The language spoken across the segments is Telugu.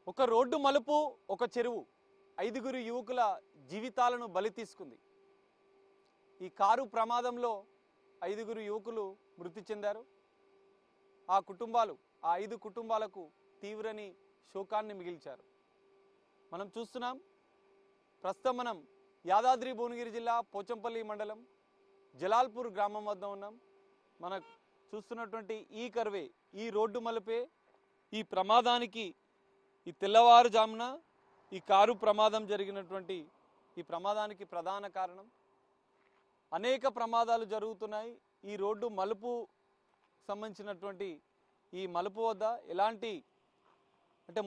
ఒక రోడ్డు మలుపు, ఒక చెరువు 5గురు యువకుల జీవితాలను బలి తీసుకుంది. ఈ కారు ప్రమాదంలో 5గురు యువకులు మృతి చెందారు. ఆ 5 కుటుంబాలకు తీవ్రని శోకాన్ని మిగిల్చారు. మనం చూస్తున్నాం, ప్రస్తుతం మనం యాదాద్రి భువనగిరి జిల్లా పోచంపల్లి మండలం జలాల్పూర్ గ్రామం వద్ద ఉన్నాం. మనం చూస్తున్నటువంటి ఈ కర్వే, ఈ రోడ్డు మలుపే ఈ ప్రమాదానికి, ఈ తెల్లవారుజామున ఈ కారు ప్రమాదం జరిగినటువంటి ఈ ప్రమాదానికి ప్రధాన కారణం. అనేక ప్రమాదాలు జరుగుతున్నాయి. ఈ రోడ్డు మలుపు సంబంధించినటువంటి ఈ మలుపు వద్ద ఎలాంటి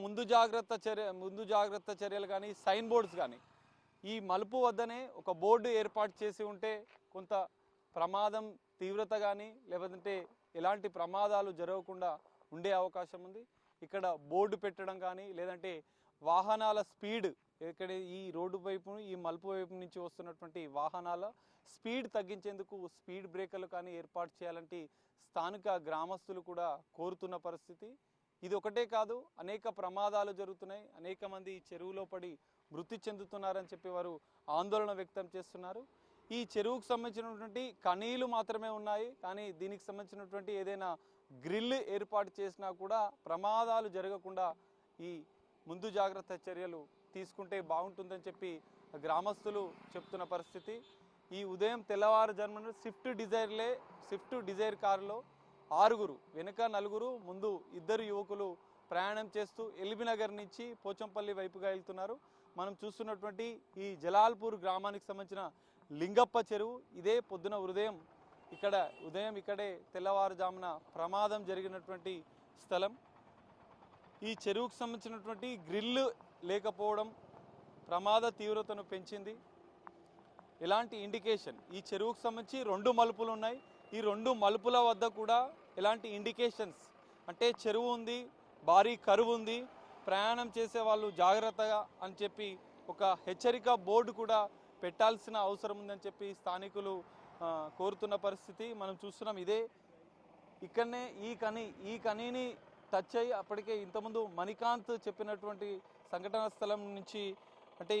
ముందు జాగ్రత్త చర్యలు కానీ, సైన్ బోర్డ్స్ కానీ, ఈ మలుపు వద్దనే ఒక బోర్డు ఏర్పాటు చేసి ఉంటే కొంత ప్రమాదం తీవ్రత కానీ లేదంటే ఎలాంటి ప్రమాదాలు జరగకుండా ఉండే అవకాశం ఉంది. ఇక్కడ బోర్డు పెట్టడం కానీ, లేదంటే వాహనాల స్పీడ్, ఇక్కడ ఈ రోడ్డు వైపు, ఈ మలుపు వైపు నుంచి వస్తున్నటువంటి వాహనాల స్పీడ్ తగ్గించేందుకు స్పీడ్ బ్రేకర్లు కానీ ఏర్పాటు చేయాలంటే స్థానిక గ్రామస్తులు కూడా కోరుతున్న పరిస్థితి. ఇది ఒకటే కాదు, అనేక ప్రమాదాలు జరుగుతున్నాయి. అనేక మంది చెరువులో పడి మృతి చెందుతున్నారని చెప్పి వారు ఆందోళన వ్యక్తం చేస్తున్నారు. ఈ చెరువుకు సంబంధించినటువంటి కనీలు మాత్రమే ఉన్నాయి, కానీ దీనికి సంబంధించినటువంటి ఏదైనా గ్రిల్ ఏర్పాటు చేసినా కూడా ప్రమాదాలు జరగకుండా ఈ ముందు జాగ్రత్త చర్యలు తీసుకుంటే బాగుంటుందని చెప్పి గ్రామస్తులు చెప్తున్న పరిస్థితి. ఈ ఉదయం తెల్లవారుజామున స్విఫ్ట్ డిజైర్ కారులో 6గురు, వెనుక 4గురు, ముందు 2 యువకులు ప్రయాణం చేస్తూ ఎల్బీ నగర్ నుంచి పోచంపల్లి వైపుగా వెళ్తున్నారు. మనం చూస్తున్నటువంటి ఈ జలాల్పూర్ గ్రామానికి సంబంధించిన లింగప్ప చెరువు ఇదే. పొద్దున ఇక్కడే తెల్లవారుజామున ప్రమాదం జరిగినటువంటి స్థలం. ఈ చెరువుకు సంబంధించినటువంటి గ్రిల్ లేకపోవడం ప్రమాద తీవ్రతను పెంచింది. ఎలాంటి ఇండికేషన్, ఈ చెరువుకు సంబంధించి 2 మలుపులు ఉన్నాయి. ఈ 2 మలుపుల వద్ద కూడా ఎలాంటి ఇండికేషన్స్, అంటే చెరువు ఉంది, భారీ కరువు ఉంది, ప్రయాణం చేసే వాళ్ళు జాగ్రత్తగా అని చెప్పి ఒక హెచ్చరిక బోర్డు కూడా పెట్టాల్సిన అవసరం ఉందని చెప్పి స్థానికులు కోరుతున్న పరిస్థితి మనం చూస్తున్నాం. ఇక్కడనే ఈ కనీని టచ్ అయ్యి అప్పటికే ఇంతకుముందు మణికాంత్ చెప్పినటువంటి సంఘటన స్థలం నుంచి, అంటే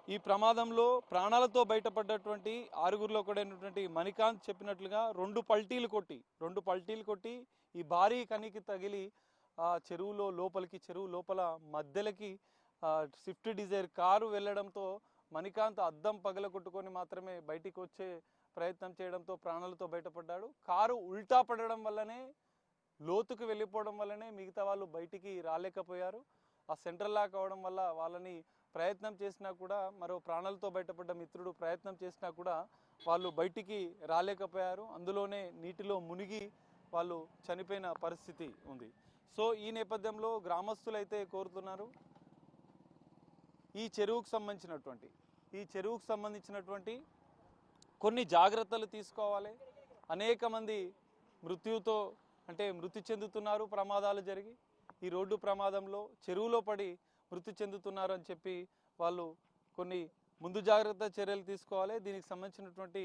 ఈ ప్రమాదంలో ప్రాణాలతో బయటపడ్డటువంటి 6గురిలో ఒకడైనటువంటి మణికాంత్ చెప్పినట్లుగా 2 పల్టీలు కొట్టి ఈ భారీ కనీకి తగిలి చెరువు లోపల మధ్యలోకి స్విఫ్ట్ డిజైర్ కారు వెళ్ళడంతో మణికాంత్ అద్దం పగలగొట్టుకొని మాత్రమే బయటికి వచ్చే ప్రయత్నం చేయడంతో ప్రాణాలతో బయటపడ్డాడు. కారు ఉల్టా పడడం వల్లనే, లోతుకు వెళ్ళిపోవడం వల్లనే మిగతా వాళ్ళు బయటికి రాలేకపోయారు. ఆ సెంట్రల్ లాక్ అవడం వల్ల వాళ్ళని ప్రయత్నం చేసినా కూడా, మరో ప్రాణాలతో బయటపడ్డ మిత్రుడు ప్రయత్నం చేసినా కూడా వాళ్ళు బయటికి రాలేకపోయారు. అందులోనే నీటిలో మునిగి వాళ్ళు చనిపోయిన పరిస్థితి ఉంది. సో ఈ నేపథ్యంలో గ్రామస్తులు అయితే కోరుతున్నారు, ఈ చెరువుకు సంబంధించినటువంటి కొన్ని జాగ్రత్తలు తీసుకోవాలి. అనేక మంది మృతి చెందుతున్నారు ప్రమాదాలు జరిగి. ఈ రోడ్డు ప్రమాదంలో చెరువులో పడి మృతి చెందుతున్నారు అని చెప్పి వాళ్ళు కొన్ని ముందు జాగ్రత్త చర్యలు తీసుకోవాలి. దీనికి సంబంధించినటువంటి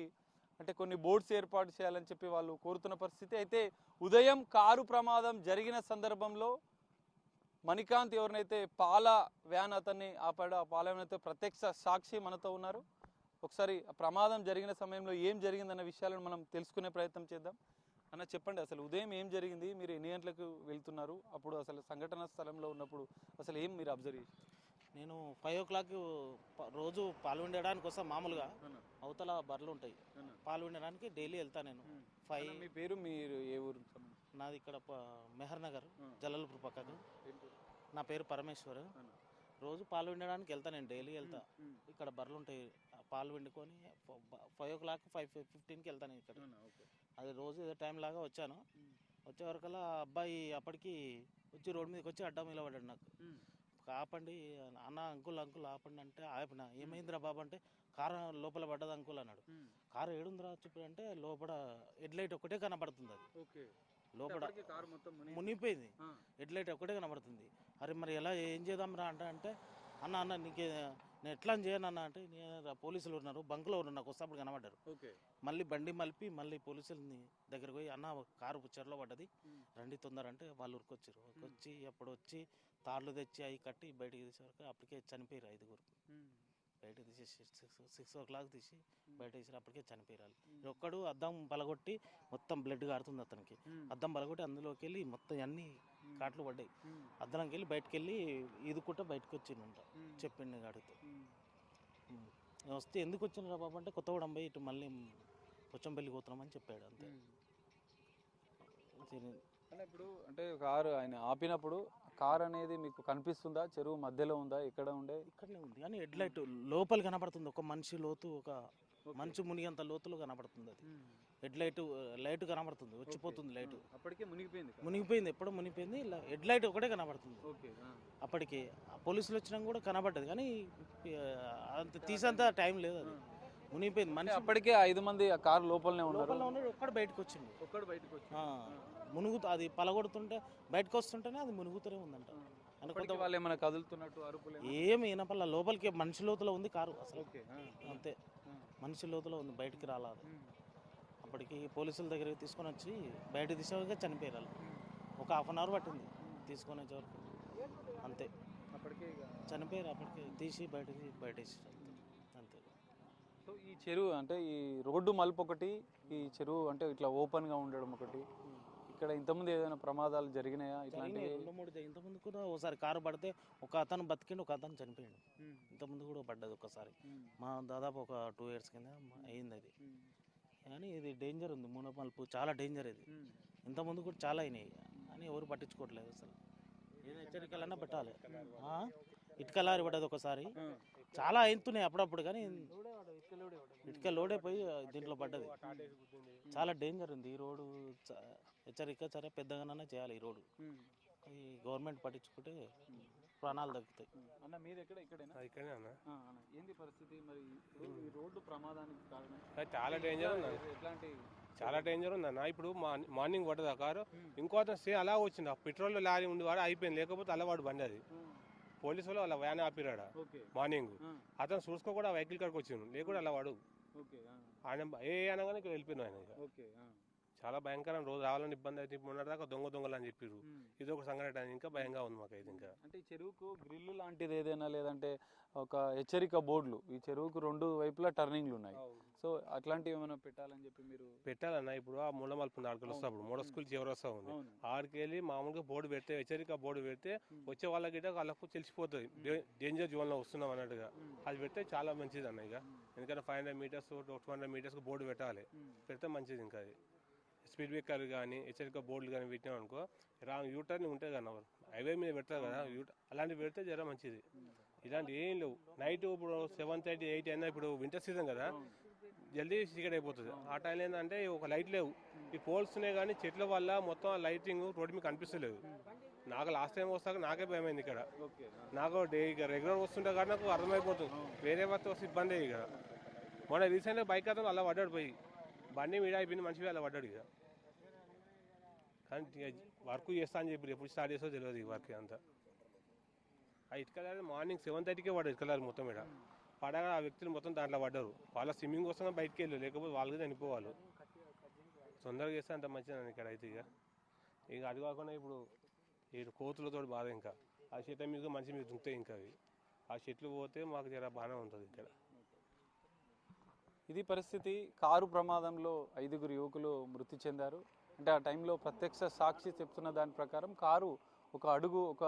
కొన్ని బోర్డ్స్ ఏర్పాటు చేయాలని చెప్పి వాళ్ళు కోరుతున్న పరిస్థితి. అయితే ఉదయం కారు ప్రమాదం జరిగిన సందర్భంలో మణికాంత్ ఎవరినైతే పాల వ్యాన్ అతన్ని ఆపాడో, ఆ పాల వ్యాన్ అయితే ప్రత్యక్ష సాక్షి మనతో ఉన్నారు. ఒకసారి ప్రమాదం జరిగిన సమయంలో ఏం జరిగిందన్న విషయాలను మనం తెలుసుకునే ప్రయత్నం చేద్దాం. అన్న, చెప్పండి, అసలు ఉదయం ఏం జరిగింది? మీరు ఎన్ని గంటలకు వెళ్తున్నారు? అప్పుడు అసలు సంఘటన స్థలంలో ఉన్నప్పుడు అసలు ఏం మీరు అబ్జర్వ్ చేసి? నేను 5 o'clock రోజు పాలు విండడానికి వస్తా. మామూలుగా అవతల బర్రెలు ఉంటాయి, పాలు విండడానికి డైలీ వెళ్తా నేను. 5. మీ పేరు, మీరు ఏ ఊరు? నాది ఇక్కడ మెహర్ నగర్, జలాల్పూర్ పక్కకు. నా పేరు పరమేశ్వర్. రోజు పాలు విండడానికి వెళ్తా, నేను డైలీ వెళ్తా. ఇక్కడ బర్రెలు ఉంటాయి, పాలు విండుకొని 5 o'clock 5:15కి వెళ్తాను ఇక్కడ. అది రోజు ఇదే టైం లాగా వచ్చాను. వచ్చే వరకల్లా అబ్బాయి అప్పటికి వచ్చి రోడ్డు మీదకి వచ్చి అడ్డం నిలబడ్డాడు. నాకు ఆపండి అన్న, అంకుల్ ఆపండి అంటే ఆపిన. ఏమైందిరా బాబు అంటే, కారు లోపల పడ్డది అంకుల్ అన్నాడు. కారు ఏడుందిరా చూపి అంటే లోపల హెడ్ లైట్ ఒకటే కనబడుతుంది. అది లోపల మునిగిపోయింది, హెడ్ లైట్ ఒకటే కనబడుతుంది. అరే మరి ఏం చేద్దాం రా అంటే అన్న నీకే నేను ఎట్లా చేయను అన్న అంటే, పోలీసులు ఉన్నారు బంకులో ఉన్నారు, నాకు వస్తే అప్పుడు కనబడ్డారు. మళ్ళీ బండి మలిపి మళ్ళీ పోలీసులని దగ్గరకు పోయి, అన్న కారు చెరలో పడ్డది రండి తొందర అంటే వాళ్ళు ఉరికొచ్చారు. వచ్చి అప్పుడు వచ్చి తాళ్ళు తెచ్చి అవి కట్టి బయటికి తీసేవరకు అప్పటికే చనిపోయారు 5గురు. బయట తీసేసి 6 o'clock తీసి బయట తీసారు, అప్పటికే చనిపోయారు. ఒక్కడు అద్దం పలగొట్టి మొత్తం బ్లడ్ కారుతుంది అతనికి. అద్దం పలగొట్టి అందులోకి వెళ్ళి మొత్తం అన్ని కాట్లు పడ్డాయి. అద్దంకి వెళ్ళి బయటకు వెళ్ళి ఈదుకుంటా బయటకు వచ్చిందంట చెప్పిండు గాడితో. వస్తే ఎందుకు వచ్చిండ్రా బాబు అంటే కొత్తగూడెం పోయి ఇటు మళ్ళీ పొచ్చంపల్లి పోతున్నామని చెప్పాడు అంతే. అంటే ఇప్పుడు అంటే కారు ఆయన ఆపినప్పుడు కారు అనేది మీకు కనిపిస్తుందా? చెరువు మధ్యలో ఉందా? ఎక్కడ ఉండే? ఇక్కడనే ఉంది కానీ హెడ్ లైట్ లోపల కనపడుతుంది. ఒక మనిషి లోతు, ఒక మనిషి మునిగేంత లోతులో కనపడుతుంది. అది హెడ్ లైట్ కనబడుతుంది, వచ్చిపోతుంది లైట్. అప్పటికే మునిగిపోయింది, ఎప్పుడో మునిగిపోయింది. హెడ్ లైట్ ఒకటే కనబడుతుంది. అప్పటికి పోలీసులు వచ్చినా కూడా కనబడ్డది కానీ అంత తీసేంత టైం లేదు. అది మునిగిపోయింది. మనిషి అప్పటికే 5 మంది ఆ కారు లోపలనే ఉన్నాడు. ఒక్కడు బయటకు వచ్చింది. మునుగుతూ అది పలగొడుతుంటే బయటకు వస్తుంటేనే అది మునుగుతూనే ఉందంట. అనుకుంటే వాళ్ళు ఏమైనా కదులుతున్నట్టు అరుపులు ఏమి వినపల్ల. లోపలికి మనిషి లోతులో ఉంది కారు అసలు. అంతే, మనిషి లోతులో ఉంది, బయటికి రాలేదు. అప్పటికి పోలీసుల దగ్గరికి తీసుకొని వచ్చి బయట తీసేవారుగా చనిపోయారు. ఒక 1/2 hour పట్టింది తీసుకొని వచ్చేవరకు. అంతే, అప్పటికే చనిపోయారు. అప్పటికి తీసి బయటకి బయటేసారు అంతే. సో ఈ చెరువు అంటే ఈ రోడ్డు మలుపు ఒకటి, ఈ చెరువు అంటే ఇట్లా ఓపెన్గా ఉండడం ఒకటి. ఇక్కడ ఇంతకుముందు ఏదైనా ప్రమాదాలు జరిగినాయా? ఇట్లాంటివి 2-3 ఇంతకుముందు కూడా ఒకసారి కారు పడితే ఒక అతను బతికిండు, ఒక అతను చనిపోయాడు. ఇంతకుముందు కూడా పడ్డది ఒకసారి. మా దాదాపు ఒక 2 years కింద అయింది అది. కానీ ఇది డేంజర్ ఉంది, మూడో మలుపు చాలా డేంజర్ ఇది. ఇంతకుముందు కూడా చాలా అయినాయి అని ఎవరు పట్టించుకోవట్లేదు అసలు. ఏదైనా హెచ్చరికలన్నా పెట్టాలి. ఇటుక లారీ పడ్డది ఒకసారి, చాలా అవుతున్నాయి అప్పుడప్పుడు. కానీ ఇటుక లోడైపోయి దీంట్లో పడ్డది. చాలా డేంజర్ ఉంది ఈ రోడ్డు. హెచ్చరిక సరే పెద్దగానే చేయాలి ఈ రోడ్డు. ఈ గవర్నమెంట్ పట్టించుకుంటే ప్రాణాలు తగ్గుతాయి. అన్న మీది ఇక్కడేనా? ఇక్కడనే అన్న. ఏంది పరిస్థితి మరి? ఈ రోడ్డు ప్రమాదానికి కారణం చాలా డేంజర్ ఉంది. ఎట్లాంటి? చాలా డేంజర్ ఉంది అన్న. ఇప్పుడు మార్నింగ్ పడ్డది ఆ కారు, ఇంకో అతను సే అలా వచ్చింది. ఆ పెట్రోల్ లారీ ఉండేవాడు అయిపోయింది, లేకపోతే అలా వాడు బండి. అది పోలీసు వాళ్ళు అలా వ్యాన్ ఆపిరాడా మార్నింగ్. అతను చూసుకోకుండా వెహికల్ కాడికి వచ్చిండు, లేకుండా అలా వాడు ఆయన ఏ అనగానే ఇక్కడ వెళ్ళిపోయినా ఆయన. చాలా భయంకరం. రోజు రావాలని ఇబ్బంది అయితే మొన్నటిదాకా దొంగలు అని చెప్పారు. ఇది ఒక సంఘటన ఇంకా భయంగా ఉంది మాకైతే. ఇంకా అంటే ఈ చెరువుకు గ్రిల్లు లాంటిది ఏదైనా లేదంటే ఒక హెచ్చరిక బోర్డులు, ఈ చెరువుకు 2 వైపులా టర్నింగ్లు ఉన్నాయి. సో అట్లాంటివి ఏమైనా పెట్టాలని చెప్పి మీరు? పెట్టాలన్న. ఇప్పుడు ఆ మూల మలుపు ఆడికి వస్తాప్పుడు మూడ స్కూల్ చివరి వస్తా ఉంది, ఆడికి వెళ్ళి మామూలుగా బోర్డు పెడితే, హెచ్చరిక బోర్డు పెడితే వచ్చే వాళ్ళకి వాళ్ళకు తెలిసిపోతుంది డేంజర్ జోన్లో వస్తున్నాం అన్నట్టుగా. అది పెడితే చాలా మంచిది అన్న. ఇక ఎందుకంటే 500 meters 200 meters బోర్డు పెట్టాలి, పెడితే మంచిది. ఇంకా అది స్పీడ్ బ్రేకర్లు కానీ హెచ్చరిక బోర్డులు కానీ పెట్టినాం అనుకో, యూటర్న్ ఉంటుంది కదా హైవే మీద పెడతారు కదా, అలాంటివి పెడితే జర మంచిది. ఇలాంటి ఏం లేవు. నైట్ ఇప్పుడు 7:30 8 అయినా, ఇప్పుడు వింటర్ సీజన్ కదా, జల్దీ చీకటి అయిపోతుంది. ఆ టైంలో ఏంటంటే ఒక లైట్ లేవు, ఈ పోల్స్ ఉన్నాయి కానీ చెట్ల వల్ల మొత్తం లైటింగ్ రోడ్డు మీకు కనిపిస్తలేదు. నాకు లాస్ట్ టైం వస్తాక నాకే భయమైంది ఇక్కడ. నాకు ఇక రెగ్యులర్ వస్తుంటే కానీ నాకు అర్థమైపోతుంది, వేరే వస్తే వస్తే ఇబ్బంది. ఇక మొన్న రీసెంట్గా బైక్ అతను అలా పడ్డాడు, పోయి బండి మీద అయిపోయింది, మనిషి అలా పడ్డాడు. ఇక కానీ వర్క్ చేస్తా అని చెప్పి ఎప్పుడు స్టార్ట్ చేస్తో తెలియదు ఈ వర్క్ అంతా. ఆ ఇటుక మార్నింగ్ 7:30కే పడ్డాడు ఇటుక లారీ మొత్తం. ఇక్కడ పడగా ఆ వ్యక్తులు మొత్తం దాంట్లో పడ్డారు. వాళ్ళ స్విమ్మింగ్ కోసం బయటకు వెళ్ళారు, లేకపోతే వాళ్ళకి చనిపోవాలి. తొందరగా చేస్తే అంత మంచిదని ఇక్కడ అయితే. ఇక అది కాకుండా ఇప్పుడు ఈ కోతులతో బాధ. ఇంకా ఆ చెట్ల మీద మనిషి మీద దుంకుతాయి. ఇంకా అవి ఆ చెట్లు పోతే మాకు జర బాగానే ఉంటుంది ఇక్కడ. ఇది పరిస్థితి. కారు ప్రమాదంలో 5 యువకులు మృతి చెందారు. అంటే ఆ టైంలో ప్రత్యక్ష సాక్షి చెప్తున్న దాని ప్రకారం కారు ఒక అడుగు, ఒక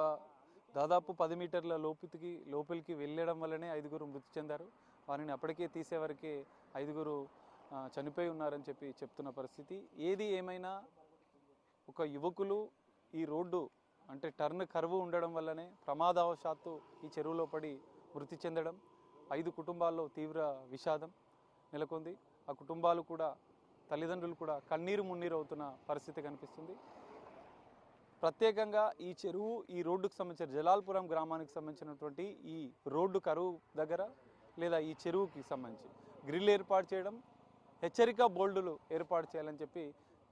దాదాపు 10 మీటర్ల లోపలికి వెళ్ళడం వల్లనే 5 మృతి చెందారు. వారిని అప్పటికే తీసేవరకే 5 చనిపోయి ఉన్నారని చెప్పి చెప్తున్న పరిస్థితి. ఏది ఏమైనా ఒక యువకులు ఈ రోడ్డు అంటే టర్న్ కర్వ్ ఉండడం వల్లనే ప్రమాదవశాత్తు ఈ చెరువులో పడి మృతి చెందడం, 5 కుటుంబాల్లో తీవ్ర విషాదం నెలకొంది. ఆ కుటుంబాలు కూడా, తల్లిదండ్రులు కూడా కన్నీరు మున్నీరు అవుతున్న పరిస్థితి కనిపిస్తుంది. ప్రత్యేకంగా ఈ చెరువు, ఈ రోడ్డుకు సంబంధించిన జలాల్పురం గ్రామానికి సంబంధించినటువంటి ఈ రోడ్డు కరువు దగ్గర లేదా ఈ చెరువుకి సంబంధించి గ్రిల్ ఏర్పాటు చేయడం, హెచ్చరిక బోర్డులు ఏర్పాటు చేయాలని చెప్పి,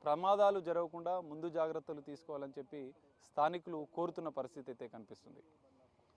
ప్రమాదాలు జరగకుండా ముందు జాగ్రత్తలు తీసుకోవాలని చెప్పి స్థానికులు కోరుతున్న పరిస్థితి అయితే కనిపిస్తుంది.